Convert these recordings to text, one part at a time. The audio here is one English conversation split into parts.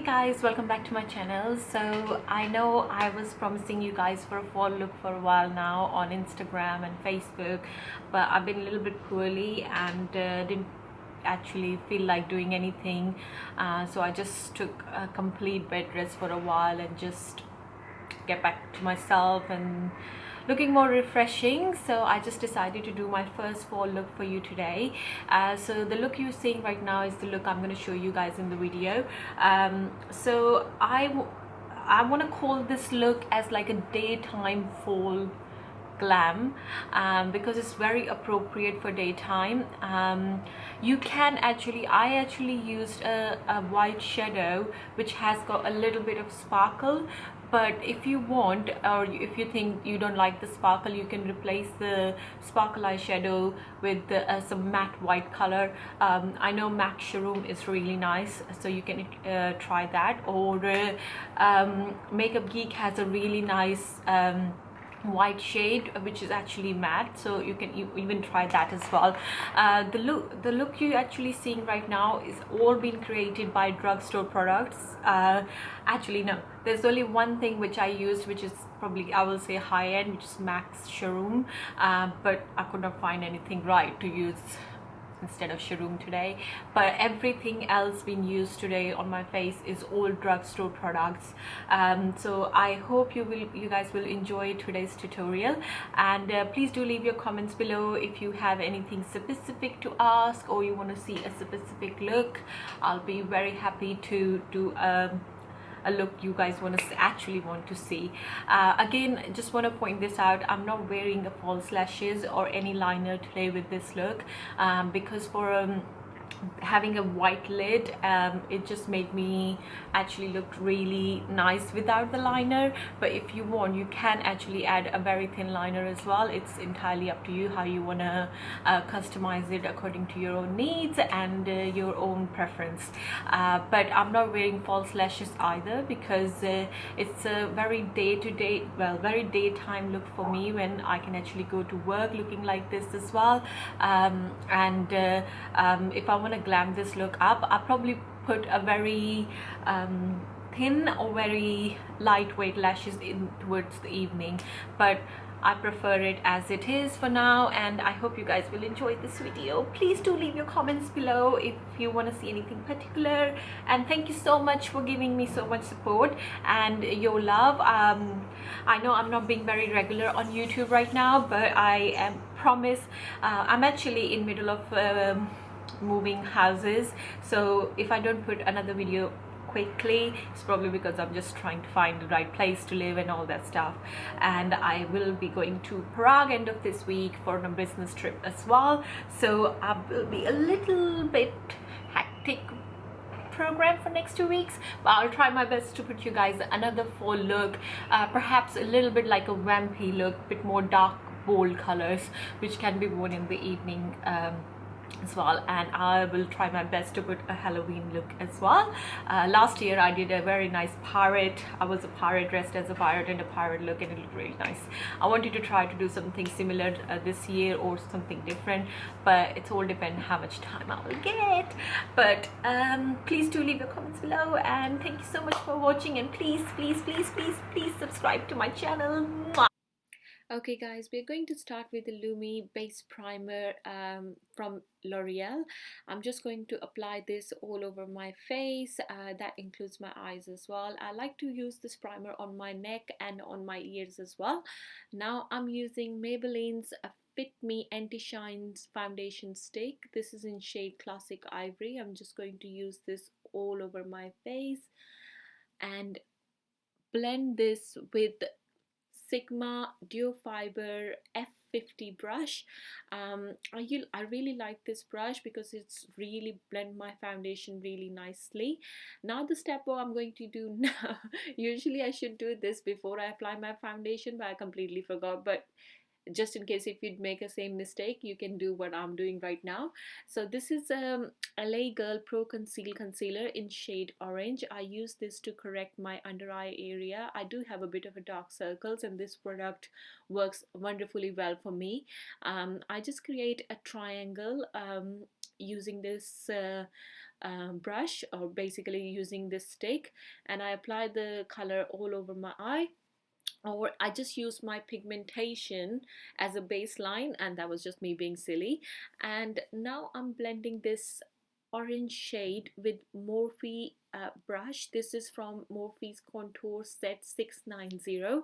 Guys, welcome back to my channel. So I know I was promising you guys for a fall look for a while now on Instagram and Facebook, but I've been a little bit poorly and didn't actually feel like doing anything, so I just took a complete bed rest for a while and just get back to myself and looking more refreshing. So I just decided to do my first fall look for you today. So the look you're seeing right now is the look I'm going to show you guys in the video. So I want to call this look as like a daytime fall glam, because it's very appropriate for daytime. You can actually, I actually used a white shadow which has got a little bit of sparkle, but if you want, or if you think you don't like the sparkle, you can replace the sparkle eyeshadow with some matte white color. I know MAC Showroom is really nice, so you can try that, or Makeup Geek has a really nice white shade which is actually matte, so you can even try that as well. The look you're actually seeing right now is all been created by Drugstore products. Actually no, there's only one thing which I used, which is probably, I will say, high end, which is MAC Showroom, but I could not find anything right to use instead of Showroom today. But everything else being used today on my face is all Drugstore products. So I hope you guys will enjoy today's tutorial, and please do leave your comments below if you have anything specific to ask or you want to see a specific look. I'll be very happy to do a look you guys actually want to see. Again, just want to point this out, I'm not wearing a false lashes or any liner today with this look, because for having a white lid, it just made me actually look really nice without the liner. But if you want, you can actually add a very thin liner as well. It's entirely up to you how you want to customize it according to your own needs and your own preference. But I'm not wearing false lashes either, because it's a very day-to-day, well, very daytime look for me, when I can actually go to work looking like this as well. If I want to glam this look up, I probably put a very thin or very lightweight lashes in towards the evening, but I prefer it as it is for now, and I hope you guys will enjoy this video. Please do leave your comments below if you want to see anything particular, and thank you so much for giving me so much support and your love. I know I'm not being very regular on YouTube right now, but I promise I'm actually in middle of moving houses, so if I don't put another video quickly, it's probably because I'm just trying to find the right place to live and all that stuff. And I will be going to Prague end of this week for a business trip as well, so I will be a little bit hectic program for next 2 weeks, but I'll try my best to put you guys another fall look, perhaps a little bit like a vampy look, bit more dark bold colors, which can be worn in the evening as well. And I will try my best to put a Halloween look as well. Last year I did a very nice pirate. I was a pirate, dressed as a pirate and a pirate look, and it looked really nice. I wanted to try to do something similar this year, or something different, but it's all depend how much time I will get. But please do leave your comments below, and thank you so much for watching, and please subscribe to my channel. Mwah! Okay guys, we're going to start with the Lumi base primer from L'Oreal. I'm just going to apply this all over my face. That includes my eyes as well. I like to use this primer on my neck and on my ears as well. Now I'm using Maybelline's Fit Me Anti-Shine Foundation Stick. This is in shade Classic Ivory. I'm just going to use this all over my face and blend this with Sigma Duo Fiber F50 brush. I really like this brush because it's really blend my foundation really nicely. Now the step what I'm going to do now, usually I should do this before I apply my foundation, but I completely forgot. But just in case if you'd make a same mistake, you can do what I'm doing right now. So this is LA Girl Pro Conceal Concealer in shade Orange. I use this to correct my under eye area. I do have a bit of a dark circles, and this product works wonderfully well for me. I just create a triangle using this brush, or basically using this stick, and I apply the color all over my eye, or I just use my pigmentation as a baseline, and that was just me being silly. And now I'm blending this orange shade with Morphe brush. This is from Morphe's Contour Set 690.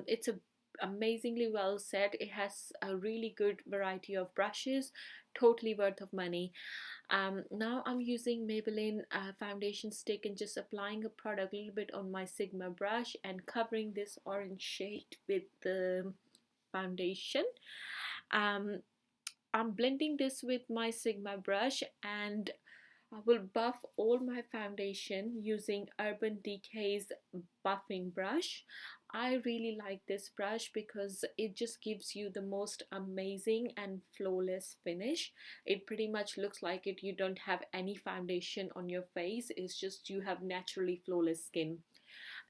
It's a amazingly well set. It has a really good variety of brushes, totally worth of money. Now I'm using Maybelline foundation stick and just applying a product a little bit on my Sigma brush and covering this orange shade with the foundation. um, I'm blending this with my Sigma brush, and I will buff all my foundation using Urban Decay's buffing brush. I really like this brush because it just gives you the most amazing and flawless finish. It pretty much looks like you don't have any foundation on your face. It's just you have naturally flawless skin.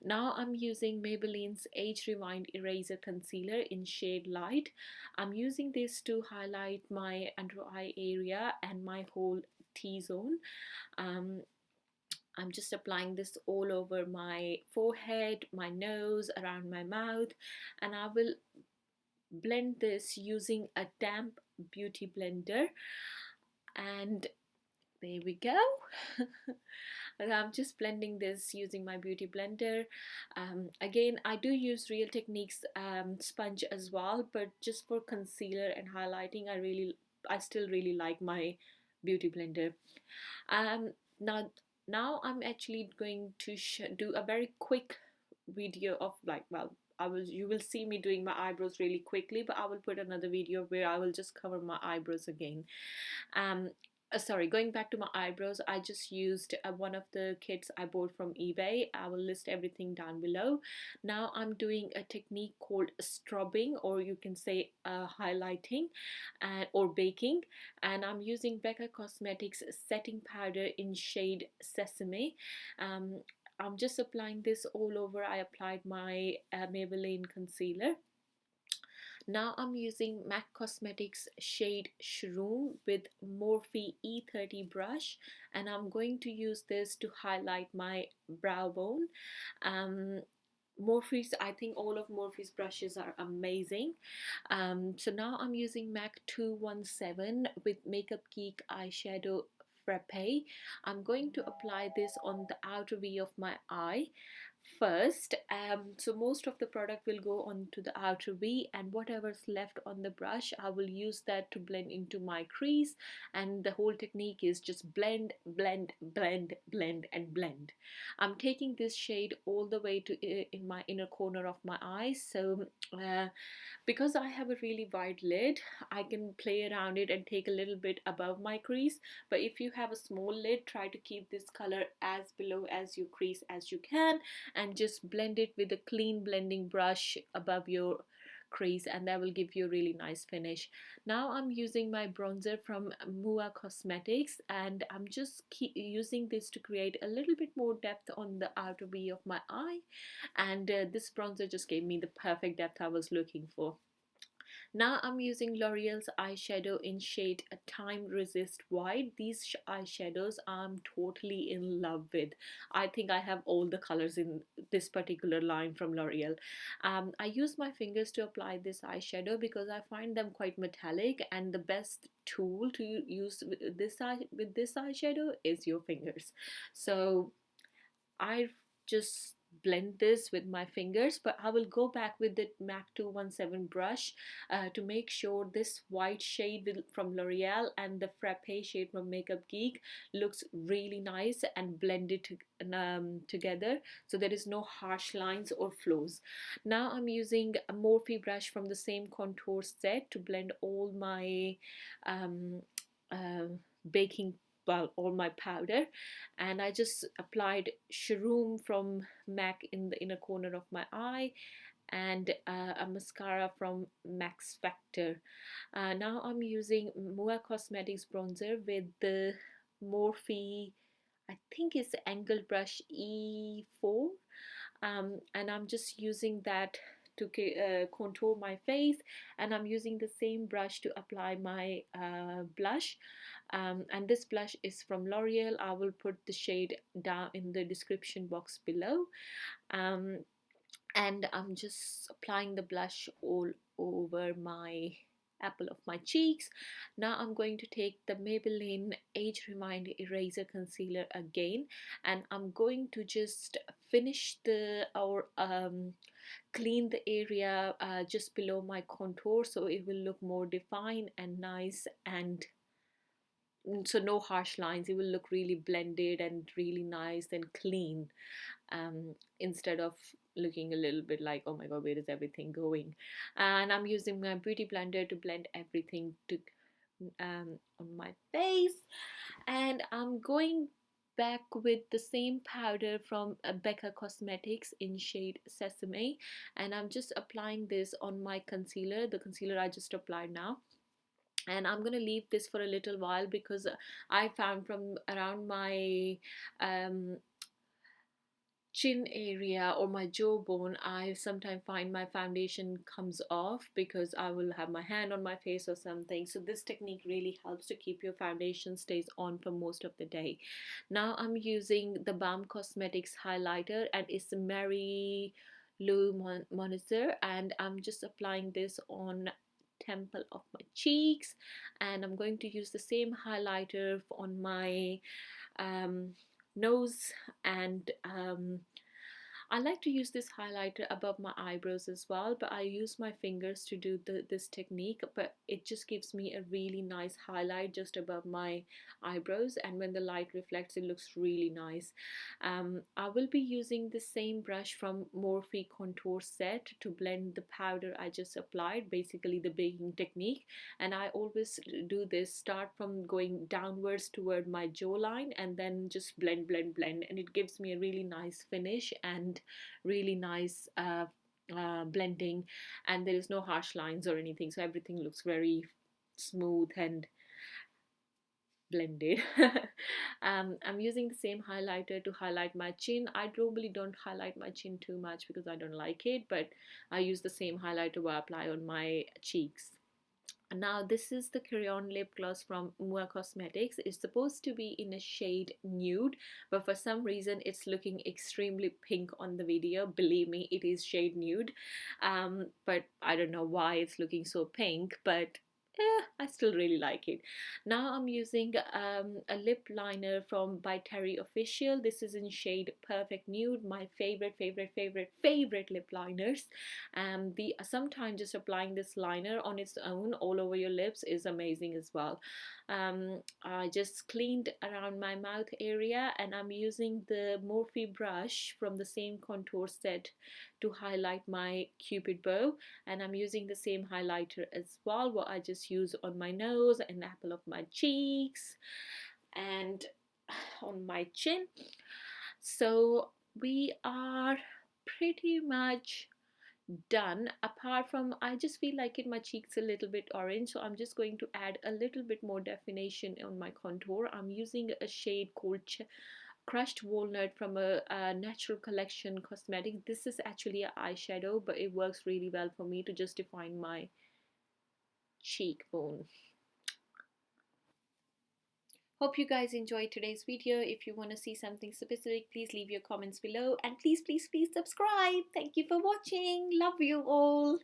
Now I'm using Maybelline's Age Rewind Eraser Concealer in shade Light. I'm using this to highlight my under eye area and my whole T-zone. Um, I'm just applying this all over my forehead, my nose, around my mouth, and I will blend this using a damp beauty blender. And there we go. And I'm just blending this using my beauty blender. Again, I do use Real Techniques sponge as well, but just for concealer and highlighting, I still really like my beauty blender. Um, now, now I'm actually going to do a very quick video of, like, well, you will see me doing my eyebrows really quickly, but I will put another video where I will just cover my eyebrows again. Sorry, going back to my eyebrows, I just used one of the kits I bought from eBay. I will list everything down below. Now I'm doing a technique called strobbing, or you can say highlighting or baking, and I'm using Becca Cosmetics setting powder in shade Sesame. I'm just applying this all over. I applied my Maybelline concealer. Now I'm using MAC Cosmetics shade Shroom with Morphe E30 brush, and I'm going to use this to highlight my brow bone. Morphe's, I think all of Morphe's brushes are amazing. So now I'm using MAC 217 with Makeup Geek eyeshadow frappe. I'm going to apply this on the outer V of my eye first. So most of the product will go onto the outer V, and whatever's left on the brush, I will use that to blend into my crease. And the whole technique is just blend, blend, blend, blend, and blend. I'm taking this shade all the way to in my inner corner of my eye. So because I have a really wide lid, I can play around it and take a little bit above my crease. But if you have a small lid, try to keep this color as below as your crease as you can, and just blend it with a clean blending brush above your crease, and that will give you a really nice finish. Now I'm using my bronzer from MUA Cosmetics, and I'm just using this to create a little bit more depth on the outer V of my eye, and this bronzer just gave me the perfect depth I was looking for. Now I'm using L'Oreal's eyeshadow in shade Time Resist White. These eyeshadows I'm totally in love with. I think I have all the colors in this particular line from L'Oreal. I use my fingers to apply this eyeshadow because I find them quite metallic, and the best tool to use with this eyeshadow is your fingers. So I just blend this with my fingers, but I will go back with the MAC 217 brush to make sure this white shade from L'Oreal and the frappe shade from Makeup Geek looks really nice and blended together, so there is no harsh lines or flows. Now I'm using a Morphe brush from the same contour set to blend all my baking, well, all my powder, and I just applied Shroom from MAC in the inner corner of my eye, and a mascara from Max Factor. Now I'm using MUA Cosmetics Bronzer with the Morphe, I think it's Angle Brush E4, and I'm just using that to contour my face, and I'm using the same brush to apply my blush. And this blush is from L'Oreal. I will put the shade down in the description box below. And I'm just applying the blush all over my apple of my cheeks. Now I'm going to take the Maybelline Age Reminder Eraser Concealer again, and I'm going to just finish clean the area just below my contour, so it will look more defined and nice, and so no harsh lines. It will look really blended and really nice and clean, instead of looking a little bit like, oh my god, where is everything going? And I'm using my beauty blender to blend everything to on my face. And I'm going back with the same powder from Becca Cosmetics in shade Sesame, and I'm just applying this on my concealer, the concealer I just applied now. And I'm gonna leave this for a little while because I found from around my chin area or my jawbone, I sometimes find my foundation comes off because I will have my hand on my face or something. So this technique really helps to keep your foundation stays on for most of the day. Now I'm using the Balm Cosmetics highlighter, and it's Mary Lou Monizer, and I'm just applying this on temple of my cheeks, and I'm going to use the same highlighter on my nose, and I like to use this highlighter above my eyebrows as well, but I use my fingers to do this technique, but it just gives me a really nice highlight just above my eyebrows, and when the light reflects, it looks really nice. I will be using the same brush from Morphe Contour Set to blend the powder I just applied, basically the baking technique, and I always do this, start from going downwards toward my jawline and then just blend, and it gives me a really nice finish and really nice blending, and there is no harsh lines or anything, so everything looks very smooth and blended. I'm using the same highlighter to highlight my chin. I normally don't highlight my chin too much because I don't like it, but I use the same highlighter to apply on my cheeks. Now this is the Crayon lip gloss from MUA Cosmetics. It's supposed to be in a shade nude, but for some reason it's looking extremely pink on the video. Believe me, it is shade nude, but I don't know why it's looking so pink, but I still really like it. Now I'm using a lip liner from by Terry Official. This is in shade Perfect Nude, my favorite lip liners. Sometimes just applying this liner on its own all over your lips is amazing as well. I just cleaned around my mouth area, and I'm using the Morphe brush from the same contour set to highlight my cupid bow, and I'm using the same highlighter as well, what I just use on my nose and apple of my cheeks and on my chin. So we are pretty much done, apart from I just feel like my cheeks a little bit orange, so I'm just going to add a little bit more definition on my contour. I'm using a shade called Crushed Walnut from a Natural Collection Cosmetics. This is actually an eyeshadow, but it works really well for me to just define my cheekbone. Hope you guys enjoyed today's video. If you want to see something specific, please leave your comments below, and please subscribe. Thank you for watching. Love you all.